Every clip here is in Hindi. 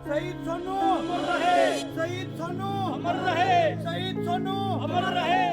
शहीद सोनू अमर रहे, शहीद सोनू अमर रहे, शहीद सोनू अमर रहे।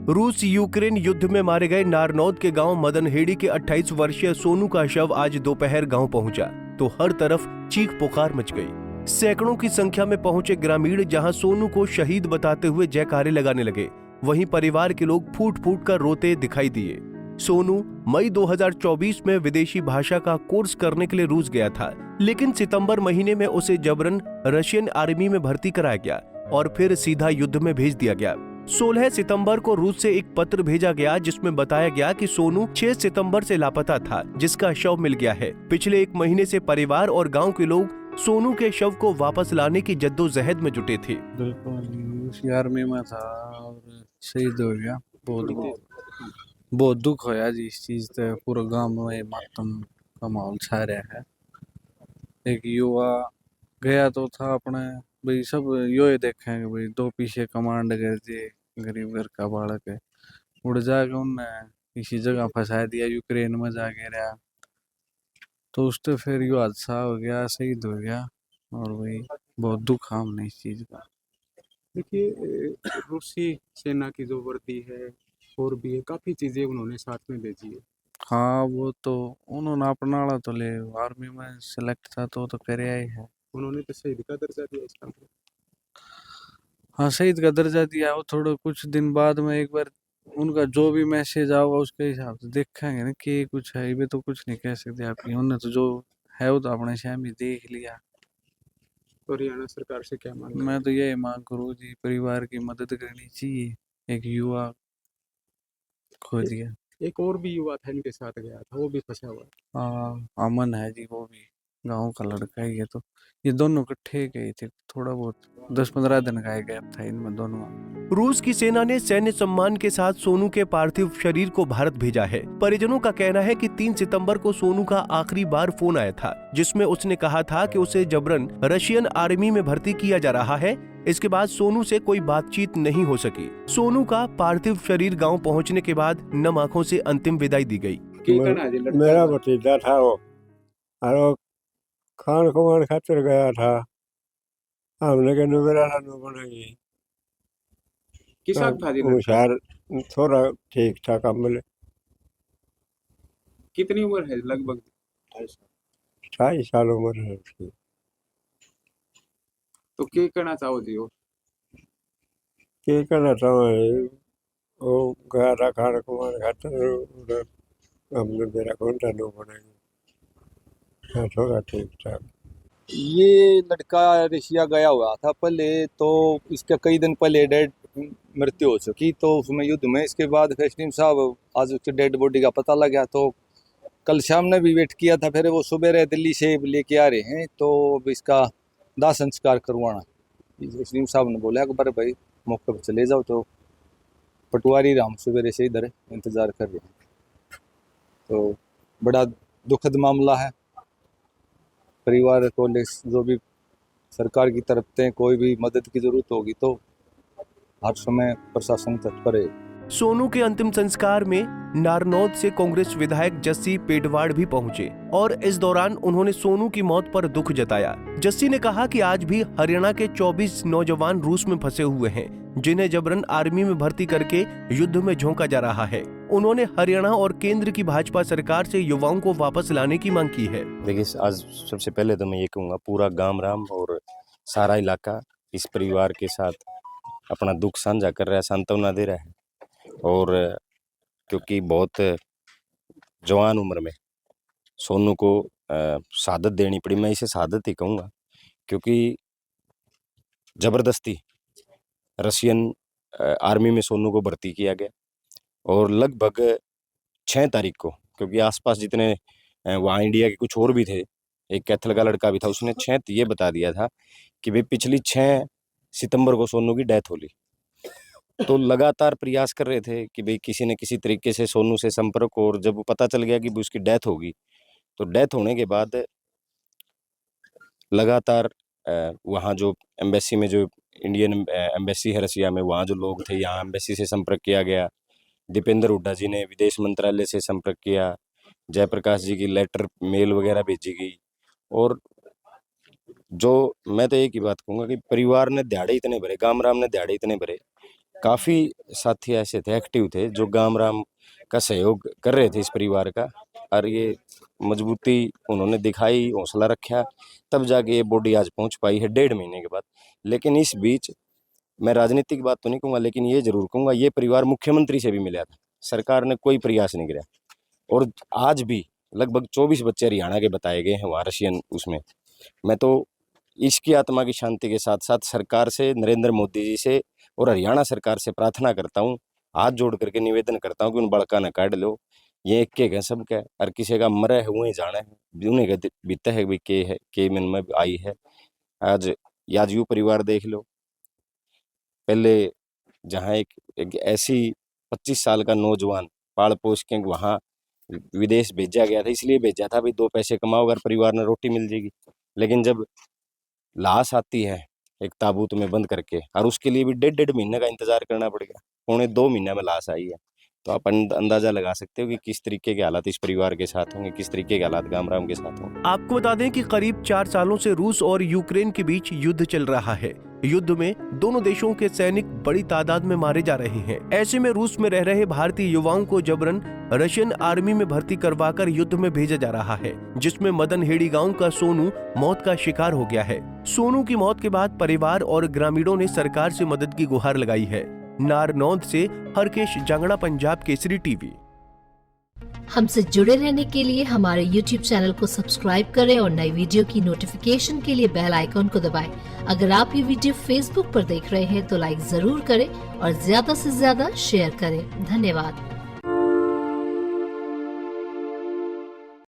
रूस यूक्रेन युद्ध में मारे गए नारनौद के गांव मदनहेड़ी के 28 वर्षीय सोनू का शव आज दोपहर गांव पहुंचा तो हर तरफ चीख पुकार मच गई। सैकड़ों की संख्या में पहुंचे ग्रामीण जहां सोनू को शहीद बताते हुए जयकारे लगाने लगे, वहीं परिवार के लोग फूट फूट कर रोते दिखाई दिए। सोनू मई 2024 में विदेशी भाषा का कोर्स करने के लिए रूस गया था, लेकिन सितंबर महीने में उसे जबरन रशियन आर्मी में भर्ती कराया गया और फिर सीधा युद्ध में भेज दिया गया। 16 सितंबर को रूस से एक पत्र भेजा गया जिसमें बताया गया कि सोनू 6 सितंबर से लापता था, जिसका शव मिल गया है। पिछले एक महीने से परिवार और गांव के लोग सोनू के शव को वापस लाने की जद्दोजहद में जुटे थे। बिल्कुल उस आर्मी में था और शहीद हो गया। बहुत दुख होया जी इस चीज से। पूरे गांव में मातम का माहौल छा रहा है। एक युवा गया तो था अपने भाई, सब यो ही देखेंगे भाई, दो पीछे कमांड कर दिए, गरीब घर का बालक है, उड़ जाके उनने किसी जगह फंसा दिया, यूक्रेन में जाके रहा तो उससे फिर यो हादसा हो गया, शहीद हो गया। और भाई बहुत दुख है हमने इस चीज का। देखिए, रूसी सेना की जो वर्दी है और भी है, काफ़ी चीज़ें उन्होंने साथ में भेजी है। हाँ वो तो उन्होंने अपना वाला तो ले, आर्मी में सेलेक्ट था तो करे ही है। उन्होंने तो शहीद का दर्जा दिया इस काम को। हाँ शहीद का दर्जा दिया। वो थोड़ा कुछ दिन बाद में एक बार उनका जो भी मैसेज आओगा उसके हिसाब से देखेंगे ना कि कुछ है। ये तो कुछ नहीं कह सकते आप, उन्होंने तो जो है वो तो अपने सामने देख लिया। तो हरियाणा सरकार से क्या मांग मैं तो यही मांग करूँ जी, परिवार की मदद करनी चाहिए। एक युवा खो दिया। एक और भी युवा था इनके साथ गया था, वो भी फंसा हुआ है। हाँ अमन है जी, वो भी गांव का लड़का ही है। तो ये दोनों इकट्ठे गए थे, थोड़ा बहुत 10-15 दिन का गैप था इनमें दोनों। रूस की सेना ने सैन्य सम्मान के साथ सोनू के पार्थिव शरीर को भारत भेजा है। परिजनों का कहना है कि 3 सितंबर को सोनू का आखिरी बार फोन आया था, जिसमें उसने कहा था कि उसे जबरन रशियन आर्मी में भर्ती किया जा रहा है। इसके बाद सोनू से कोई बातचीत नहीं हो सकी। सोनू का पार्थिव शरीर गांव पहुंचने के बाद नम आंखों से अंतिम विदाई दी गई। मेरा भतीजा था वो, और वो खान कुमार खातिर गया था। हमने के नुबेरा नु बनाई किसा था जी लड़का? होशियार, थोड़ा ठीक ठाक काम मिले। कितनी उम्र है लगभग? 28 साल उम्र है उसकी। तो क्या कहना चाहो जी? वो क्या करना चाहे, वो गया था खान कुमार खातिर उधर। हमने मेरा कौन था नु बनाई। हाँ, थोड़ा ठीक ठाक। ये लड़का रशिया गया हुआ था पहले, तो इसका कई दिन पहले डेड मृत्यु हो चुकी, तो उसमें युद्ध में। इसके बाद फेस्टिम साहब आज उसके डेड बॉडी का पता लगा, तो कल शाम ने भी वेट किया था, फिर वो सुबह दिल्ली से लेके आ रहे हैं, तो अब इसका दाह संस्कार करवाना। फेस्टिम साहब ने बोला कि भाई मौके पर चले जाओ, तो पटवारी राम सुबह से इधर इंतजार कर रहे हैं। तो बड़ा दुखद मामला है। परिवार को जो भी सरकार की तरफ से कोई भी मदद की जरूरत होगी तो हर समय प्रशासन तत्पर है। सोनू के अंतिम संस्कार में नारनौद से कांग्रेस विधायक जस्सी पेटवाड़ भी पहुंचे और इस दौरान उन्होंने सोनू की मौत पर दुख जताया। जस्सी ने कहा कि आज भी हरियाणा के 24 नौजवान रूस में फंसे हुए हैं, जिन्हें जबरन आर्मी में भर्ती करके युद्ध में झोंका जा रहा है। उन्होंने हरियाणा और केंद्र की भाजपा सरकार से युवाओं को वापस लाने की मांग की है। देखिए, आज सबसे पहले तो मैं ये कहूँगा, पूरा गांव राम और सारा इलाका इस परिवार के साथ अपना दुख साझा कर रहा है, सांत्वना दे रहा है। और क्योंकि बहुत जवान उम्र में सोनू को शहादत देनी पड़ी, मैं इसे शहादत ही कहूँगा, क्योंकि जबरदस्ती रशियन आर्मी में सोनू को भर्ती किया गया। और लगभग 6 तारीख को, क्योंकि आसपास जितने वहाँ इंडिया के कुछ और भी थे, एक कैथल का लड़का भी था, उसने 6 ये बता दिया था कि भाई पिछली 6 सितंबर को सोनू की डेथ होली। तो लगातार प्रयास कर रहे थे कि भाई किसी न किसी तरीके से सोनू से संपर्क, और जब पता चल गया कि उसकी डेथ होगी, तो डेथ होने के बाद लगातार वहाँ जो एम्बेसी में, जो इंडियन एम्बेसी है रसिया में, वहाँ जो लोग थे, यहाँ एम्बेसी से संपर्क किया गया। दीपेंद्र हुड्डा जी ने विदेश मंत्रालय से संपर्क किया, जयप्रकाश जी की लेटर मेल वगैरह भेजी गई। और जो मैं तो एक ही बात कहूँगा कि परिवार ने दिहाड़े इतने भरे, गामराम ने दिहाड़े इतने भरे, काफ़ी साथी ऐसे थे, एक्टिव थे, जो गामराम का सहयोग कर रहे थे इस परिवार का, और ये मजबूती उन्होंने दिखाई, हौसला रखा, तब जाके ये बॉडी आज पहुंच पाई है 1.5 महीने के बाद। लेकिन इस बीच मैं राजनीतिक बात तो नहीं कहूँगा, लेकिन ये जरूर कहूँगा, ये परिवार मुख्यमंत्री से भी मिला था, सरकार ने कोई प्रयास नहीं किया। और आज भी लगभग 24 बच्चे हरियाणा के बताए गए हैं वहाँ रशियन उसमें। मैं तो इसकी आत्मा की शांति के साथ साथ सरकार से, नरेंद्र मोदी जी से और हरियाणा सरकार से प्रार्थना करता हूँ, हाथ जोड़ करके निवेदन करता हूँ कि उन बड़का न काट लो। ये एक के सबका, और किसी का मरे हुए जाने उन्हें का बीता है भी के मन में आई है। आज याजू परिवार देख लो, पहले जहाँ एक ऐसी 25 साल का नौजवान पाल पोस के वहाँ विदेश भेजा गया था, इसलिए भेजा था भी 2 पैसे कमाओ अगर परिवार ने रोटी मिल जाएगी। लेकिन जब लाश आती है एक ताबूत में बंद करके, और उसके लिए भी 1.5 महीने का इंतजार करना पड़ेगा, 2.25 महीने में लाश आई है, तो आप अंदाजा लगा सकते हो कि किस तरीके के हालात इस परिवार के साथ होंगे, किस तरीके के हालात गामराम के साथ होंगे। आपको बता दें कि करीब 4 सालों से रूस और यूक्रेन के बीच युद्ध चल रहा है। युद्ध में दोनों देशों के सैनिक बड़ी तादाद में मारे जा रहे हैं। ऐसे में रूस में रह रहे भारतीय युवाओं को जबरन रशियन आर्मी में भर्ती करवाकर युद्ध में भेजा जा रहा है, जिसमें मदन हेड़ी गांव का सोनू मौत का शिकार हो गया है। सोनू की मौत के बाद परिवार और ग्रामीणों ने सरकार से मदद की गुहार लगाई है। नारनौंद से हरकेश जांगड़ा, पंजाब केसरी टीवी। हमसे जुड़े रहने के लिए हमारे YouTube चैनल को सब्सक्राइब करें और नई वीडियो की नोटिफिकेशन के लिए बेल आइकॉन को दबाएं। अगर आप ये वीडियो Facebook पर देख रहे हैं तो लाइक जरूर करें और ज्यादा से ज्यादा शेयर करें। धन्यवाद।